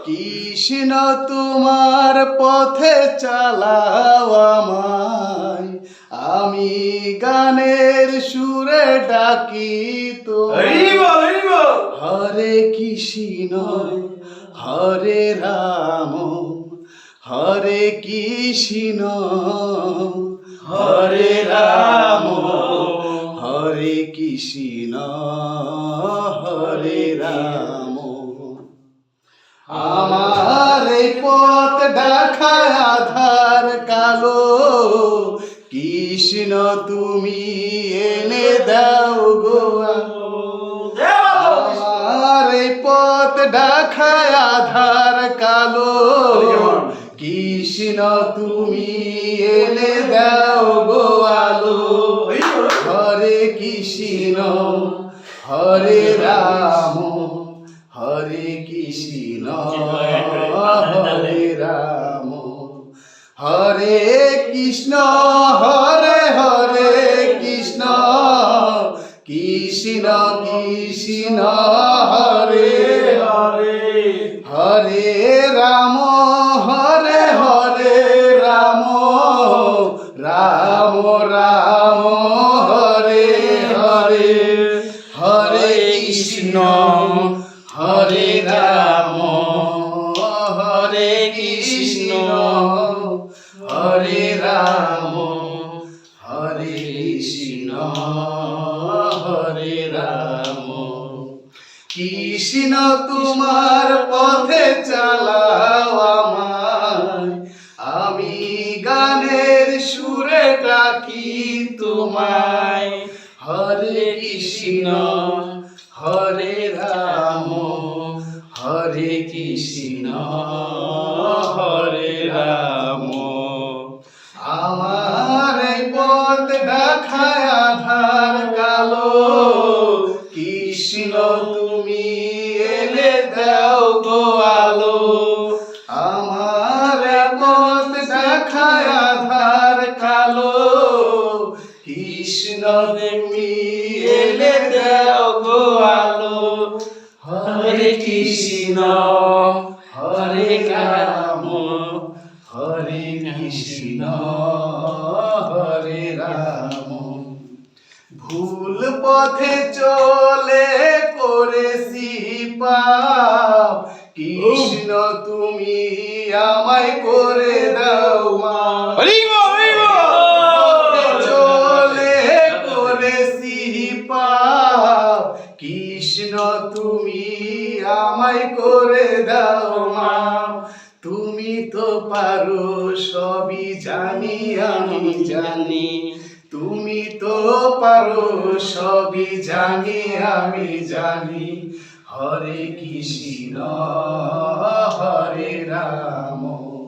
কৃষ্ণ তোমার পথে চালাও আমায়, আমি গানের সুরে ডাকি তো। হরে কৃষ্ণ হরে রাম, হরে কৃষ্ণ হরে রাম, হরে কৃষ্ণ হরে রাম। আমার এই পথ দেখায় আধার কালো, কৃষ্ণ তুমি এনে দাও গো। আমার এই পথ দেখায় আধার কালো, কৃষ্ণ তুমি এনে দাও গো আলো। হরে কৃষ্ণ হরে রাম, হরে কৃষ্ণ হরে রাম, হরে কৃষ্ণ হরে হরে কৃষ্ণ, কৃষ্ণ কৃষ্ণ হরে হরে, হরে রাম হরে হরে রাম, রাম রাম হরে হরে, হরে কৃষ্ণ হরে রাম, হরে কৃষ্ণ হরে রাম, হরে কৃষ্ণ হরে রাম। কৃষ্ণ তোমার পথে চালাও আমায়, আমি গানের সুরে ডাকি তোমায়। হরে কৃষ্ণ হরে রাম, হরে কৃষ্ণ হরে রাম। আমার এই পথ দেখায় আধার কালো, কৃষ্ণ তুমি এলে দাও গো আলো। আমার এই পথ দেখায় আধার কালো, কৃষ্ণ তুমি এলে দাও গো আলো। হরে কৃষ্ণ হরে রাম, হরে কৃষ্ণ হরে রাম। ভুল পথে চলে করেছি পাপ, কৃষ্ণ তুমি আমায় করে দাও মাপ। চলে করেছি পাপ, কৃষ্ণ তুমি আমায় করে দাও মাপ। তুমি তো পারো সবই জানি আমি জানি, তুমি তো পারো সবই জানি আমি জানি। হরে কৃষ্ণ হরে রাম।